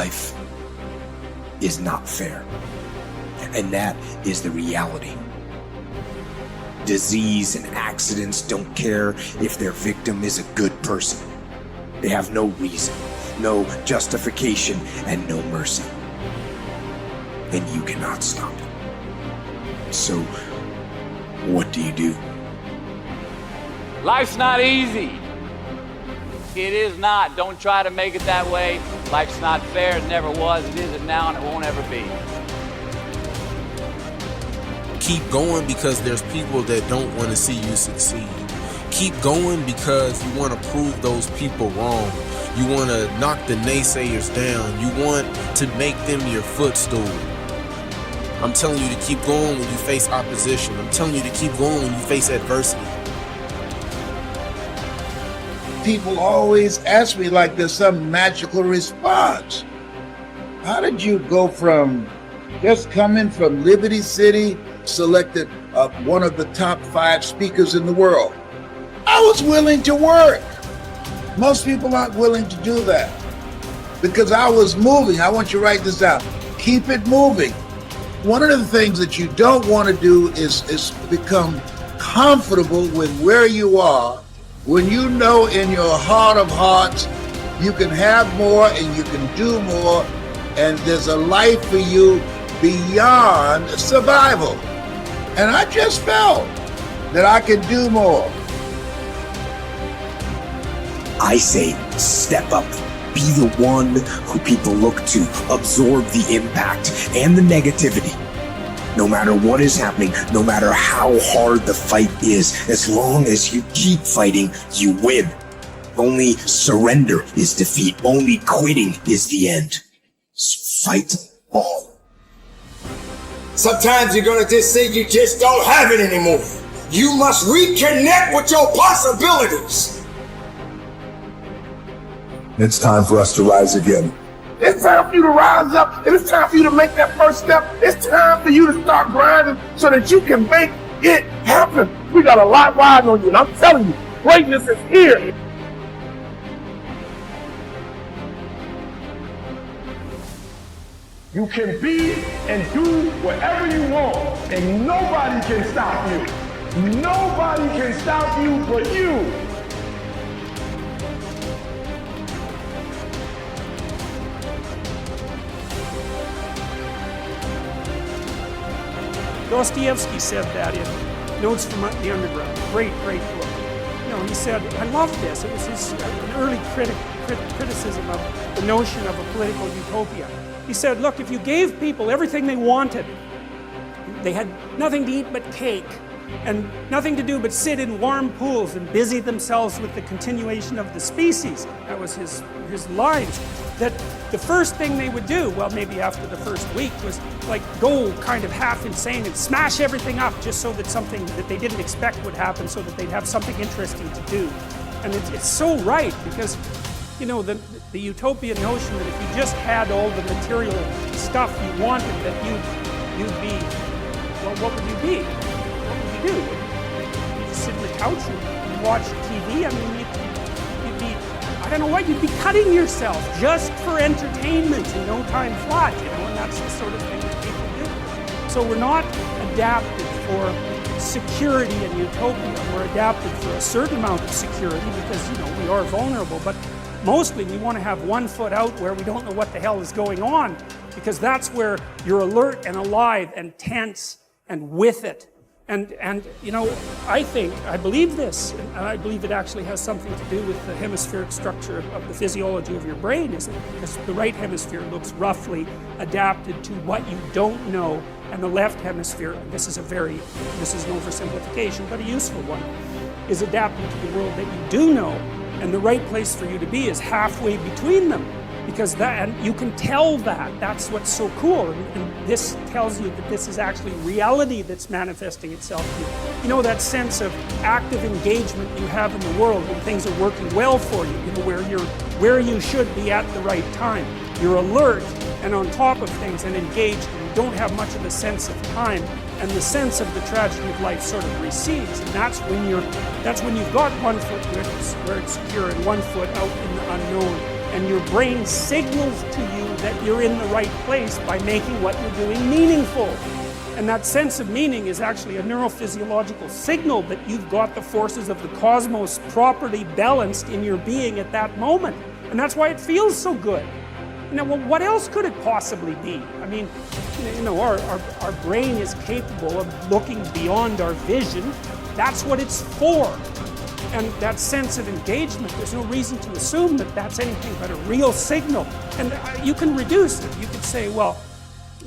life is not fair. And that is the reality. Disease and accidents don't care if their victim is a good person. They have no reason, no justification, and no mercy. And you cannot stop it. So, what do you do? Life's not easy. It is not. Don't try to make it that way. Life's not fair. It never was. It isn't now, and it won't ever be. Keep going because there's people that don't want to see you succeed. Keep going because you want to prove those people wrong. You want to knock the naysayers down. You want to make them your footstool. I'm telling you to keep going when you face opposition. I'm telling you to keep going when you face adversity. People always ask me like there's some magical response. How did you go from just coming from Liberty City, selected one of the top 5 speakers in the world? I was willing to work. Most people aren't willing to do that because I was moving. I want you to write this down. Keep it moving. One of the things that you don't want to do is become comfortable with where you are when you know in your heart of hearts you can have more and you can do more, and there's a life for you beyond survival. And I just felt that I could do more. I say step up. Be the one who people look to. Absorb the impact and the negativity. No matter what is happening, no matter how hard the fight is, as long as you keep fighting, you win. Only surrender is defeat. Only quitting is the end. Fight on. Sometimes you're gonna just say you just don't have it anymore. You must reconnect with your possibilities. It's time for us to rise again. It's time for you to rise up, and it's time for you to make that first step. It's time for you to start grinding so that you can make it happen. We got a lot riding on you, and I'm telling you, greatness is here. You can be and do whatever you want, and nobody can stop you. Nobody can stop you but you. Dostoevsky said that in Notes from the Underground, great book. You know, he said, I love this. It was his an early criticism of the notion of a political utopia. He said, look, if you gave people everything they wanted, they had nothing to eat but cake, and nothing to do but sit in warm pools and busy themselves with the continuation of the species. That was his lines. That the first thing they would do, well, maybe after the first week, was like go kind of half insane and smash everything up just so that something that they didn't expect would happen, so that they'd have something interesting to do. And it's so right, because you know, the utopian notion that if you just had all the material stuff you wanted, that you'd be, well, what would you be? What would you do? You just sit on the couch and watch TV? I mean, you'd be, I don't know what, you'd be cutting yourself just for entertainment and no time flat, you know, and that's the sort of thing that people do. So we're not adapted for security and utopia. We're adapted for a certain amount of security because, you know, we are vulnerable, but mostly we want to have one foot out where we don't know what the hell is going on, because that's where you're alert and alive and tense and with it. And you know, I believe this, and I believe it actually has something to do with the hemispheric structure of the physiology of your brain, is because the right hemisphere looks roughly adapted to what you don't know, and the left hemisphere, and this is an oversimplification, but a useful one, is adapted to the world that you do know. And the right place for you to be is halfway between them, because and you can tell that. That's what's so cool. And this tells you that this is actually reality that's manifesting itself to you. You know, that sense of active engagement you have in the world when things are working well for you, you know, where you should be at the right time. You're alert and on top of things and engaged, and you don't have much of a sense of time. And the sense of the tragedy of life sort of recedes, and that's when you've got one foot where it's secure and one foot out in the unknown. And your brain signals to you that you're in the right place by making what you're doing meaningful. And that sense of meaning is actually a neurophysiological signal that you've got the forces of the cosmos properly balanced in your being at that moment. And that's why it feels so good. Now, well, what else could it possibly be? I mean, our brain is capable of looking beyond our vision. That's what it's for. And that sense of engagement, there's no reason to assume that that's anything but a real signal. And you can reduce it. You could say, well,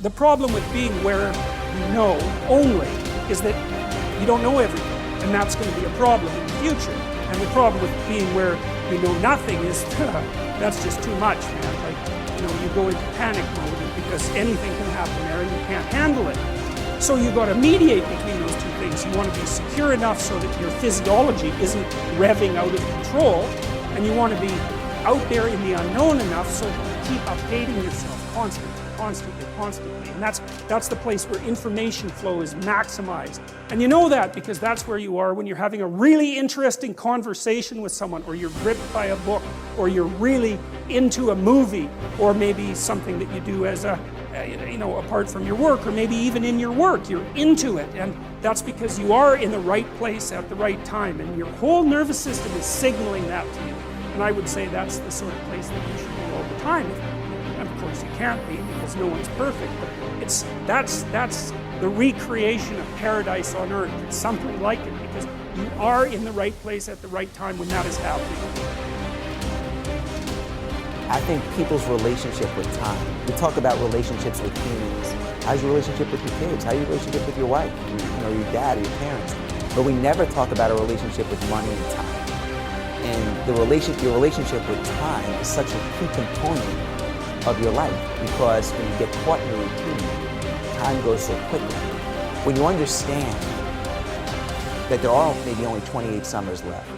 the problem with being where you know only is that you don't know everything. And that's going to be a problem in the future. And the problem with being where you know nothing is, that's just too much, man. Like, you go into panic mode because anything can happen there and you can't handle it. So you've got to mediate between those two things. You want to be secure enough so that your physiology isn't revving out of control, and you want to be out there in the unknown enough so that you keep updating yourself constantly. And that's the place where information flow is maximized. And you know that because that's where you are when you're having a really interesting conversation with someone, or you're gripped by a book, or you're really into a movie, or maybe something that you do as apart from your work, or maybe even in your work, you're into it. And that's because you are in the right place at the right time, and your whole nervous system is signaling that to you. And I would say that's the sort of place that you should be all the time. And of course you can't be, because no one's perfect, but that's the recreation of paradise on earth. It's something like it, because you are in the right place at the right time when that is happening. I think people's relationship with time. We talk about relationships with humans. How's your relationship with your kids? How's your relationship with your wife? Your dad, or your parents? But we never talk about a relationship with money and time. And your relationship with time is such a key component of your life, because when you get caught in a routine, time goes so quickly. When you understand that there are maybe only 28 summers left,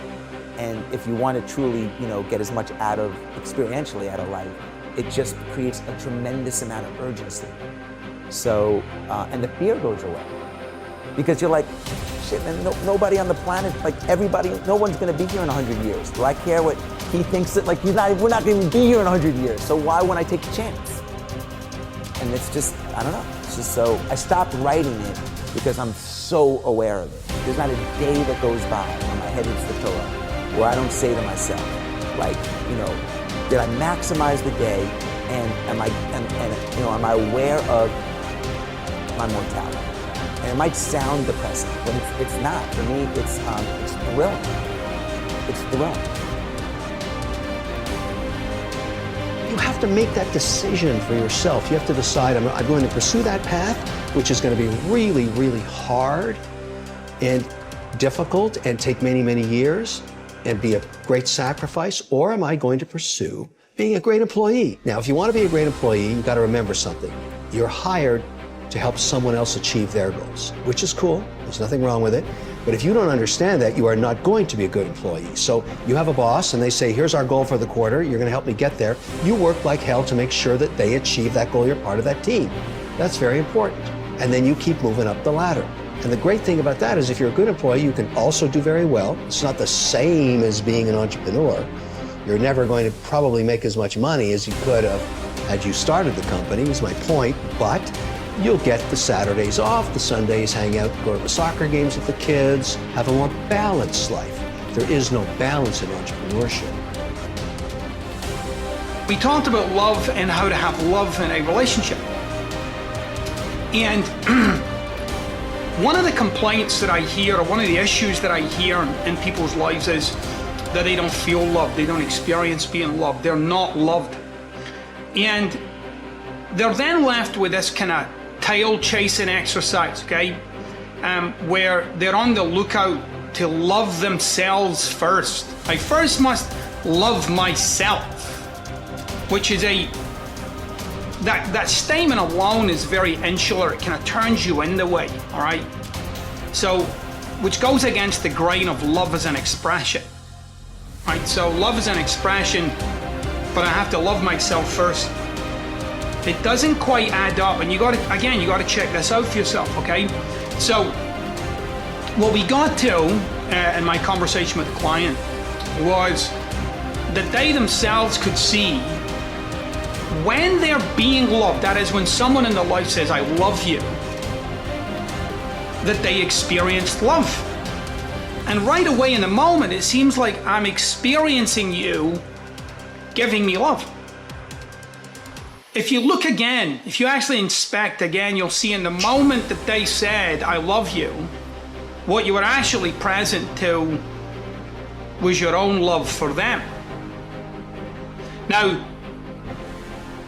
and if you want to truly, get as much experientially out of life, it just creates a tremendous amount of urgency. So, and the fear goes away. Because you're like, shit, man, nobody on the planet, no one's going to be here in 100 years. Do I care what he thinks that, we're not going to be here in 100 years, so why wouldn't I take a chance? And it's just, I don't know, it's just so, I stopped writing it because I'm so aware of it. There's not a day that goes by when my head hits the pillow where I don't say to myself, did I maximize the day, and am I aware of my mortality? And it might sound depressing, but it's not. For me, it's thrilling. It's thrilling. You have to make that decision for yourself. You have to decide, I'm going to pursue that path, which is going to be really, really hard and difficult and take many, many years and be a great sacrifice, or am I going to pursue being a great employee? Now, if you want to be a great employee, you've got to remember something. You're hired to help someone else achieve their goals, which is cool. There's nothing wrong with it. But if you don't understand that, you are not going to be a good employee. So you have a boss and they say, here's our goal for the quarter. You're going to help me get there. You work like hell to make sure that they achieve that goal. You're part of that team. That's very important. And then you keep moving up the ladder. And the great thing about that is if you're a good employee, you can also do very well. It's not the same as being an entrepreneur. You're never going to probably make as much money as you could have had you started the company, is my point. But you'll get the Saturdays off, the Sundays, hang out, go to the soccer games with the kids, have a more balanced life. There is no balance in entrepreneurship. We talked about love and how to have love in a relationship. And one of the complaints that I hear, or one of the issues that I hear in people's lives is that they don't feel loved, they don't experience being loved, they're not loved. And they're then left with this kind of tail chasing exercise, okay? Where they're on the lookout to love themselves first. I first must love myself, which is that statement alone is very insular. It kind of turns you in the way, all right? So, which goes against the grain of love as an expression, right? So love is an expression, but I have to love myself first. It doesn't quite add up, and you got to check this out for yourself, okay? So, what we got to in my conversation with the client was that they themselves could see when they're being loved, that is, when someone in their life says, I love you, that they experienced love. And right away in the moment, it seems like I'm experiencing you giving me love. If you look again, if you actually inspect again, you'll see in the moment that they said, I love you, what you were actually present to was your own love for them. Now,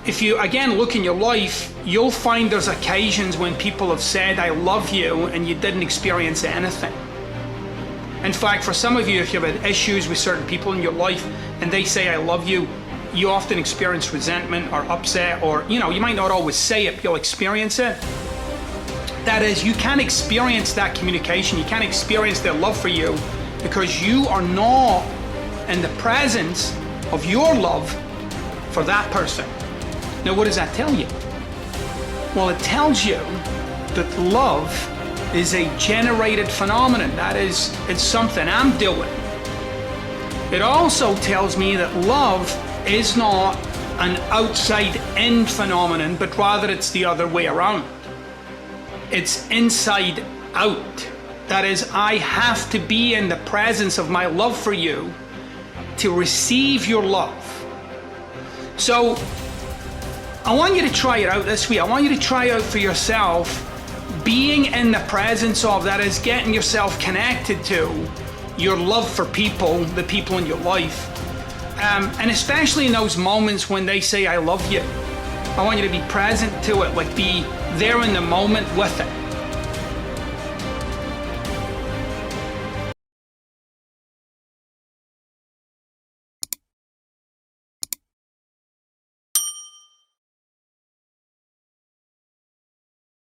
if you again look in your life, you'll find there's occasions when people have said, I love you, and you didn't experience anything. In fact, for some of you, if you've had issues with certain people in your life and they say, I love you, you often experience resentment or upset, or, you might not always say it, but you'll experience it. That is, you can't experience that communication, you can't experience their love for you because you are not in the presence of your love for that person. Now, what does that tell you? Well, it tells you that love is a generated phenomenon. That is, it's something I'm doing. It also tells me that love is not an outside-in phenomenon, but rather it's the other way around. It's inside out. That is, I have to be in the presence of my love for you to receive your love. So, I want you to try it out this way. I want you to try out for yourself being in the presence of, that is, getting yourself connected to your love for people, the people in your life. And especially in those moments when they say, I love you. I want you to be present to it, like be there in the moment with it.